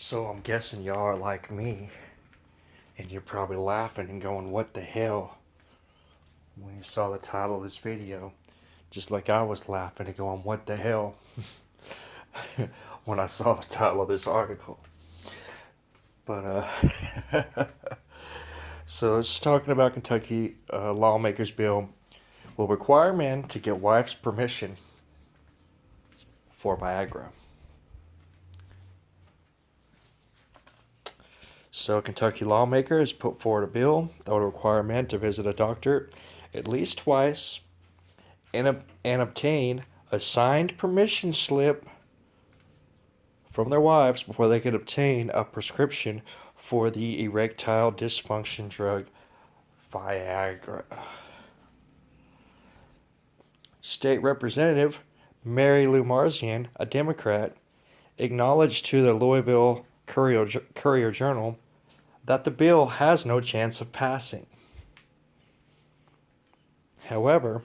So I'm guessing y'all are like me, and you're probably laughing and going, "What the hell?" when you saw the title of this video. Just like I was laughing and going, "What the hell?" when I saw the title of this article. But so it's talking about Kentucky lawmakers' bill will require men to get wives' permission for Viagra. So, a Kentucky lawmaker has put forward a bill that would require men to visit a doctor at least twice and obtain a signed permission slip from their wives before they could obtain a prescription for the erectile dysfunction drug Viagra. State Representative Mary Lou Marzian, a Democrat, acknowledged to the Louisville Courier Journal that the bill has no chance of passing. However,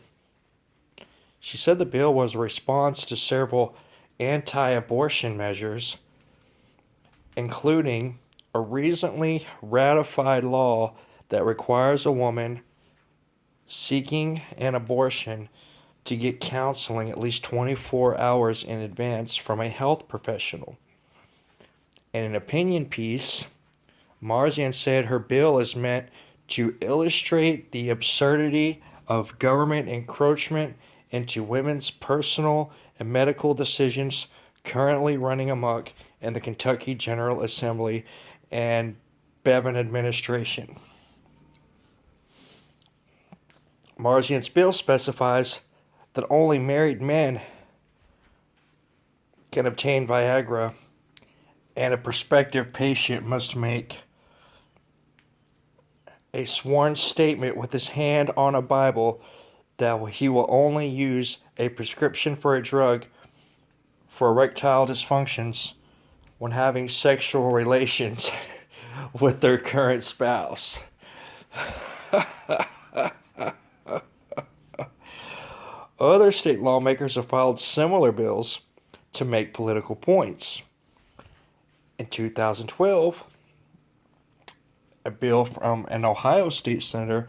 she said the bill was a response to several anti-abortion measures, including a recently ratified law that requires a woman seeking an abortion to get counseling at least 24 hours in advance from a health professional. In an opinion piece, Marzian said her bill is meant to illustrate the absurdity of government encroachment into women's personal and medical decisions currently running amok in the Kentucky General Assembly and Bevin administration. Marzian's bill specifies that only married men can obtain Viagra, and a prospective patient must make a sworn statement with his hand on a Bible that he will only use a prescription for a drug for erectile dysfunctions when having sexual relations with their current spouse. Other state lawmakers have filed similar bills to make political points. In 2012, a bill from an Ohio state senator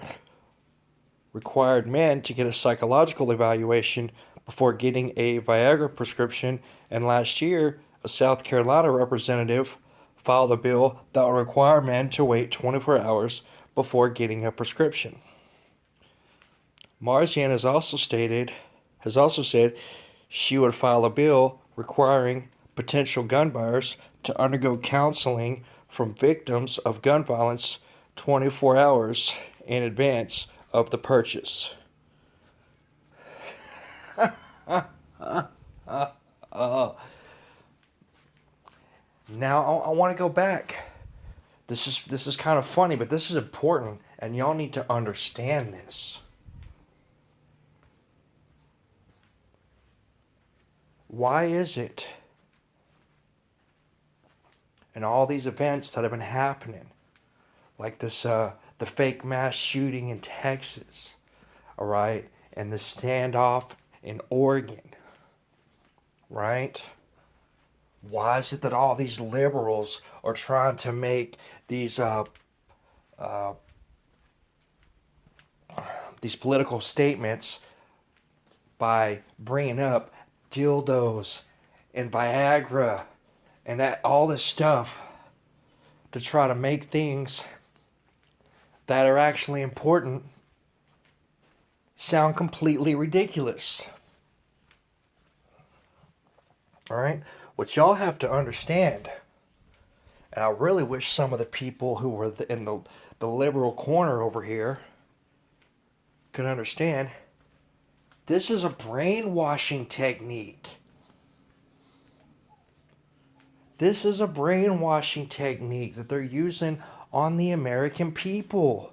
required men to get a psychological evaluation before getting a Viagra prescription, and last year, a South Carolina representative filed a bill that would require men to wait 24 hours before getting a prescription. Marzian has also said she would file a bill requiring potential gun buyers to undergo counseling from victims of gun violence 24 hours in advance of the purchase. Now I want to go back. This is kind of funny, but this is important, and y'all need to understand this. Why is it in all these events that have been happening, like this, the fake mass shooting in Texas, all right, and the standoff in Oregon, right? Why is it that all these liberals are trying to make these political statements by bringing up dildos and Viagra and all this stuff to try to make things that are actually important sound completely ridiculous? All right? What y'all have to understand, and I really wish some of the people who were in the liberal corner over here could understand, this is a brainwashing technique. This is a brainwashing technique that they're using on the American people.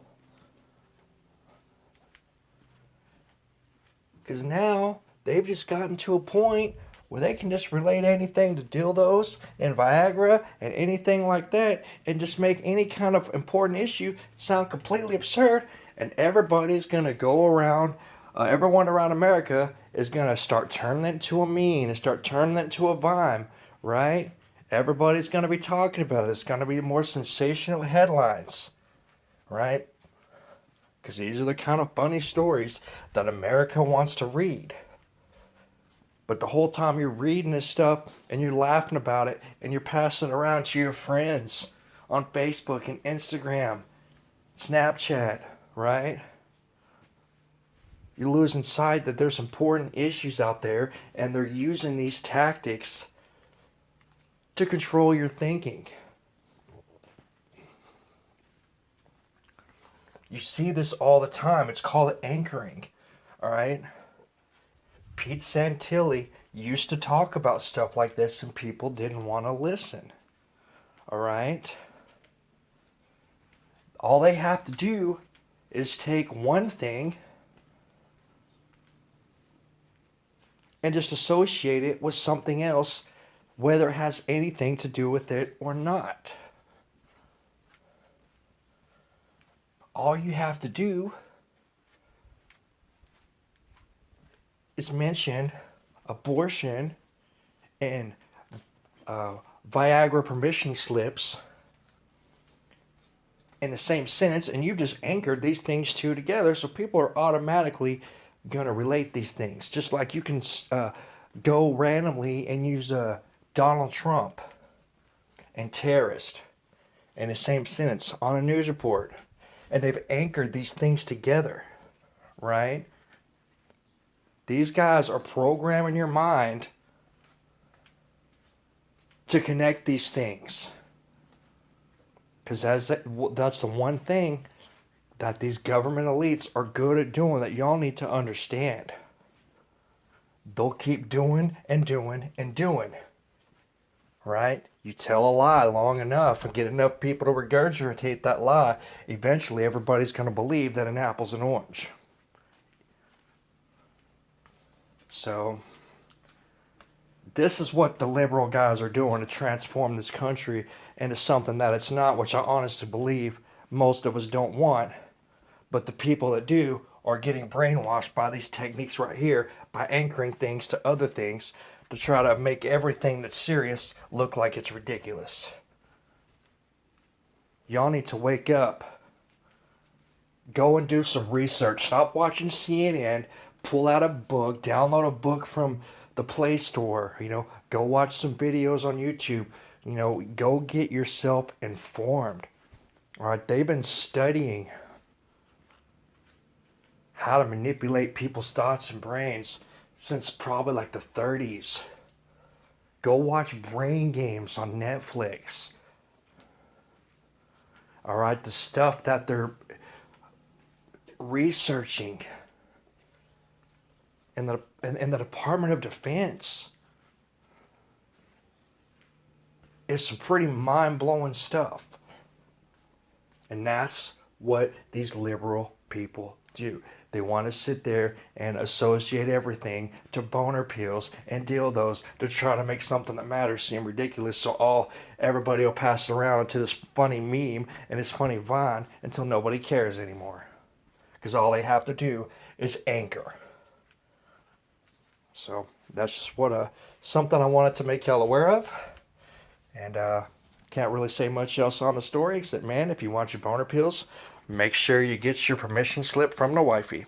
Because now they've just gotten to a point where they can just relate anything to dildos and Viagra and anything like that and just make any kind of important issue sound completely absurd, and everybody's going to go around, everyone around America is going to start turning it into a meme and start turning it into a vine, right? Everybody's going to be talking about it. It's going to be more sensational headlines, right? Because these are the kind of funny stories that America wants to read. But the whole time you're reading this stuff and you're laughing about it and you're passing it around to your friends on Facebook and Instagram, Snapchat, right? You're losing sight that there's important issues out there and they're using these tactics to control your thinking. You see this all the time. It's called anchoring, all right? Pete Santilli used to talk about stuff like this and people didn't want to listen, all right? All they have to do is take one thing and just associate it with something else, whether it has anything to do with it or not. All you have to do is mention abortion and Viagra permission slips in the same sentence, and you've just anchored these things two together, so people are automatically going to relate these things. Just like you can go randomly and use Donald Trump and terrorist in the same sentence on a news report, and they've anchored these things together, right? These guys are programming your mind to connect these things. Because that's the one thing that these government elites are good at doing that y'all need to understand. They'll keep doing and doing and doing. Right? You tell a lie long enough and get enough people to regurgitate that lie, eventually everybody's going to believe that an apple's an orange. So, this is what the liberal guys are doing to transform this country into something that it's not, which I honestly believe most of us don't want. But the people that do are getting brainwashed by these techniques right here, by anchoring things to other things to try to make everything that's serious look like it's ridiculous. Y'all need to wake up. Go and do some research. Stop watching CNN. Pull out a book. Download a book from the Play Store. Go watch some videos on YouTube. Go get yourself informed. All right, they've been studying how to manipulate people's thoughts and brains since probably like the 30s. Go watch Brain Games on Netflix. All right, the stuff that they're researching in the Department of Defense is some pretty mind-blowing stuff. And that's what these liberal people do. They want to sit there and associate everything to boner pills and dildos to try to make something that matters seem ridiculous, so everybody will pass it around into this funny meme and this funny vine until nobody cares anymore. Because all they have to do is anchor. So that's just something I wanted to make y'all aware of. And can't really say much else on the story except, man, if you want your boner pills, make sure you get your permission slip from the wifey.